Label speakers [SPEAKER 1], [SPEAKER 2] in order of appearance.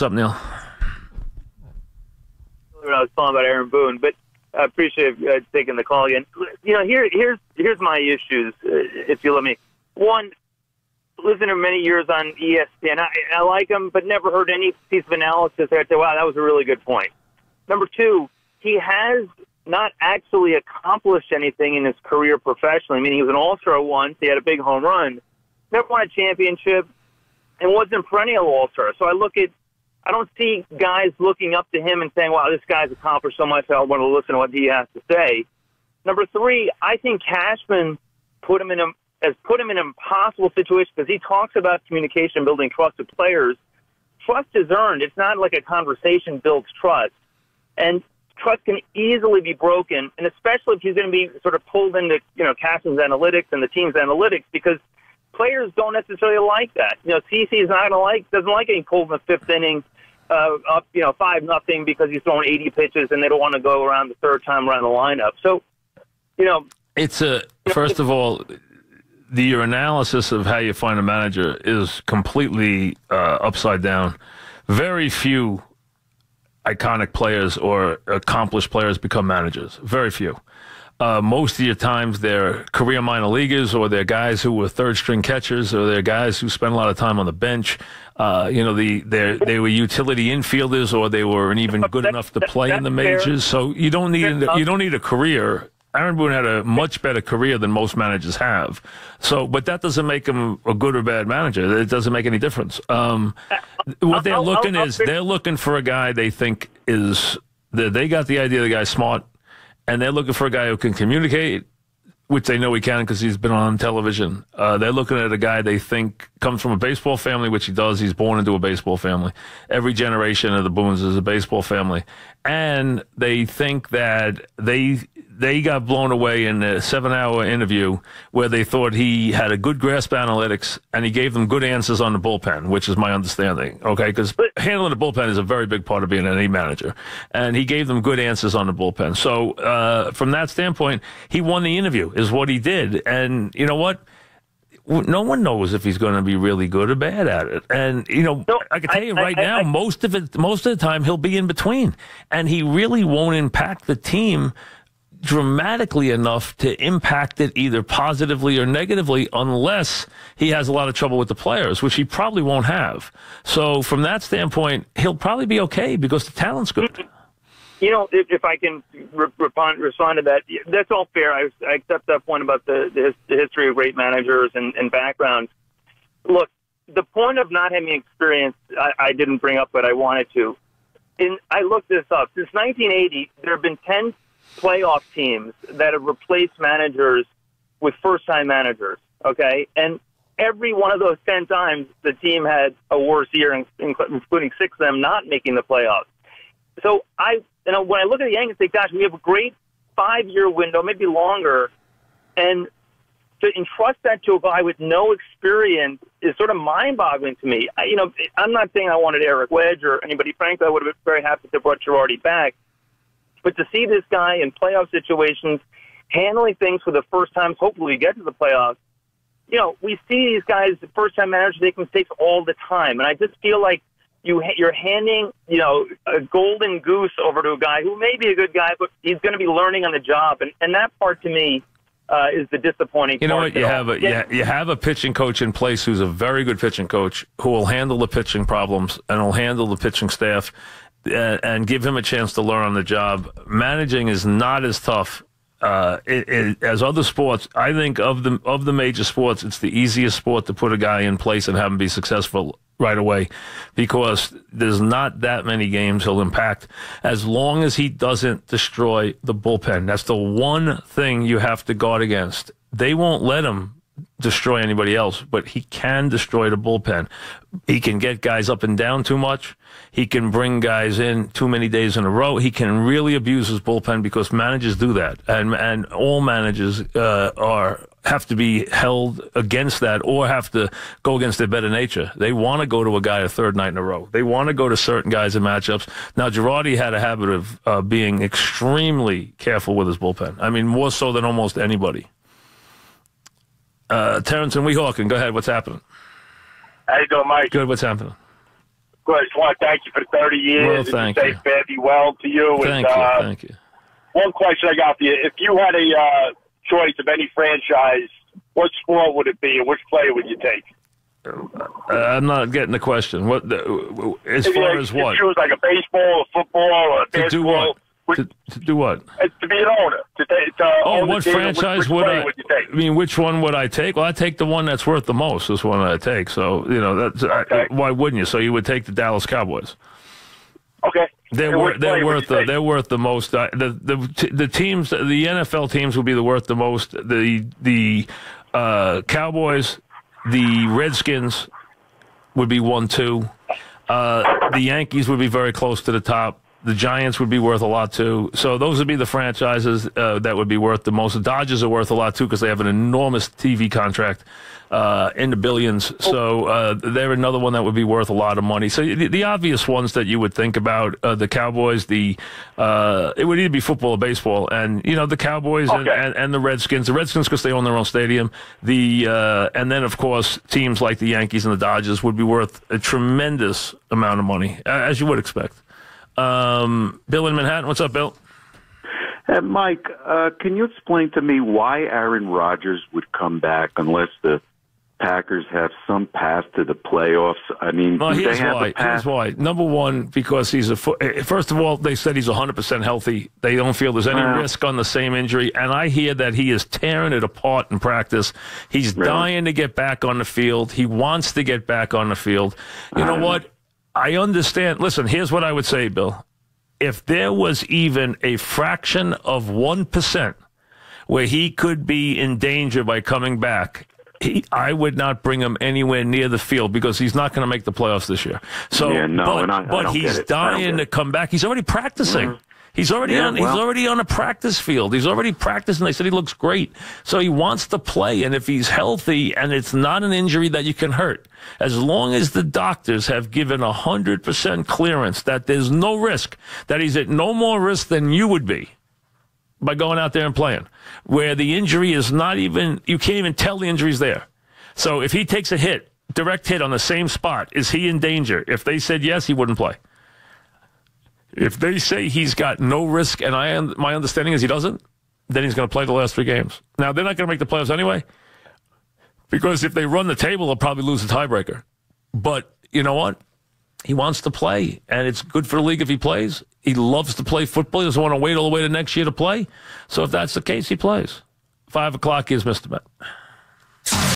[SPEAKER 1] What's up, Neil?
[SPEAKER 2] When I was talking about Aaron Boone, but I appreciate taking the call again. You know, here's my issues, if you let me. One, listening to many years on ESPN, I like him, but never heard any piece of analysis where I'd say, wow, that was a really good point. Number two, he has not actually accomplished anything in his career professionally. I mean, he was an all-star once. He had a big home run. Never won a championship and wasn't perennial all-star. So I don't see guys looking up to him and saying, wow, this guy's accomplished so much, I want to listen to what he has to say. Number three, I think Cashman has put him in an impossible situation because he talks about communication, building trust with players. Trust is earned. It's not like a conversation builds trust. And trust can easily be broken, and especially if he's going to be sort of pulled into, Cashman's analytics and the team's analytics, because players don't necessarily like that. CC doesn't like getting pulled in the fifth inning up 5-0 because he's throwing 80 pitches and they don't want to go around the third time around the lineup. So,
[SPEAKER 1] it's first of all, your analysis of how you find a manager is completely upside down. Very few iconic players or accomplished players become managers. Very few. Most of your times they're career minor leaguers, or they're guys who were third-string catchers, or they're guys who spent a lot of time on the bench. They were utility infielders, or they weren't even good enough to play in the majors. So you don't need a career. Aaron Boone had a much better career than most managers have. So, but that doesn't make him a good or bad manager. It doesn't make any difference. What they're looking for a guy they think they got the idea the guy's smart, and they're looking for a guy who can communicate, which they know he can because he's been on television. They're looking at a guy they think comes from a baseball family, which he does. He's born into a baseball family. Every generation of the Boones is a baseball family. And they think that they got blown away in a 7-hour interview where they thought he had a good grasp of analytics and he gave them good answers on the bullpen, which is my understanding, okay? Because handling the bullpen is a very big part of being any manager. And he gave them good answers on the bullpen. So from that standpoint, he won the interview is what he did. And you know what? No one knows if he's going to be really good or bad at it. And, I can tell you right now, most of the time he'll be in between. And he really won't impact the team dramatically enough to impact it either positively or negatively unless he has a lot of trouble with the players, which he probably won't have. So from that standpoint, he'll probably be okay because the talent's good.
[SPEAKER 2] If I can respond to that, that's all fair. I accept that point about the history of great managers and backgrounds. Look, the point of not having experience, I didn't bring up, but I wanted to. I looked this up. Since 1980, there have been 10 playoff teams that have replaced managers with first-time managers, okay? And every one of those 10 times, the team had a worse year, including 6 of them not making the playoffs. So when I look at the Yankees, I say, gosh, we have a great 5-year window, maybe longer, and to entrust that to a guy with no experience is sort of mind-boggling to me. I'm not saying I wanted Eric Wedge or anybody. Frankly, I would have been very happy to brought Girardi back. But to see this guy in playoff situations, handling things for the first time, hopefully we get to the playoffs, we see these guys, the first-time managers, make mistakes all the time. And I just feel like you're handing, a golden goose over to a guy who may be a good guy, but he's going to be learning on the job. And that part, to me, is the disappointing part.
[SPEAKER 1] You know what? You have a pitching coach in place who's a very good pitching coach who will handle the pitching problems and will handle the pitching staff and give him a chance to learn on the job. Managing is not as tough as other sports. I think of the major sports, it's the easiest sport to put a guy in place and have him be successful right away because there's not that many games he'll impact as long as he doesn't destroy the bullpen. That's the one thing you have to guard against. They won't let him destroy anybody else, but he can destroy the bullpen. He can get guys up and down too much. He can bring guys in too many days in a row. He can really abuse his bullpen because managers do that, and all managers have to be held against that or have to go against their better nature. They want to go to a guy a third night in a row. They want to go to certain guys in matchups. Now, Girardi had a habit of being extremely careful with his bullpen. I mean, more so than almost anybody. Terrence and Weehawken, go ahead. What's happening?
[SPEAKER 3] How you doing, Mike?
[SPEAKER 1] Good. What's happening?
[SPEAKER 3] Good. I just want to thank you for 30 years.
[SPEAKER 1] Well,
[SPEAKER 3] and
[SPEAKER 1] thank
[SPEAKER 3] to say
[SPEAKER 1] you.
[SPEAKER 3] fare thee well to you.
[SPEAKER 1] Thank you.
[SPEAKER 3] One question I got for you. If you had a choice of any franchise, what sport would it be and which player would you take?
[SPEAKER 1] I'm not getting the question. As far as what?
[SPEAKER 3] If you choose like a baseball, a football, or a basketball.
[SPEAKER 1] To do what? To do what?
[SPEAKER 3] To be an owner. Own
[SPEAKER 1] what franchise
[SPEAKER 3] would you take?
[SPEAKER 1] I mean, which one would I take? Well, I take the one that's worth the most. Is one I take. So that's
[SPEAKER 3] okay.
[SPEAKER 1] why wouldn't you? So you would take the Dallas Cowboys.
[SPEAKER 3] Okay.
[SPEAKER 1] They're worth the most. The teams, the NFL teams, will be worth the most. The Cowboys, the Redskins would be 1-2. The Yankees would be very close to the top. The Giants would be worth a lot, too. So those would be the franchises that would be worth the most. The Dodgers are worth a lot, too, because they have an enormous TV contract in the billions. So they're another one that would be worth a lot of money. So the obvious ones that you would think about, the Cowboys, it would either be football or baseball. And, the Cowboys and the Redskins. The Redskins, because they own their own stadium. And then, of course, teams like the Yankees and the Dodgers would be worth a tremendous amount of money, as you would expect. Bill in Manhattan. What's up, Bill?
[SPEAKER 4] Mike, can you explain to me why Aaron Rodgers would come back unless the Packers have some path to the playoffs? I mean,
[SPEAKER 1] Here's why. Number one, because first of all, they said he's 100% healthy. They don't feel there's any risk on the same injury. And I hear that he is tearing it apart in practice. He's dying to get back on the field. He wants to get back on the field. You know what? I understand. Listen, here's what I would say, Bill. If there was even a fraction of 1% where he could be in danger by coming back, I would not bring him anywhere near the field because he's not going to make the playoffs this year. So, but he's dying to come back. He's already practicing. Mm-hmm. He's already on a practice field. He's already practicing. They said he looks great. So he wants to play. And if he's healthy and it's not an injury that you can hurt, as long as the doctors have given 100% clearance that there's no risk, that he's at no more risk than you would be by going out there and playing, where the injury is not even, you can't even tell the injury's there. So if he takes a direct hit on the same spot, is he in danger? If they said yes, he wouldn't play. If they say he's got no risk, and my understanding is he doesn't, then he's going to play the last 3 games. Now, they're not going to make the playoffs anyway, because if they run the table, they'll probably lose the tiebreaker. But you know what? He wants to play, and it's good for the league if he plays. He loves to play football. He doesn't want to wait all the way to next year to play. So if that's the case, he plays. 5 o'clock is Mr. Bet.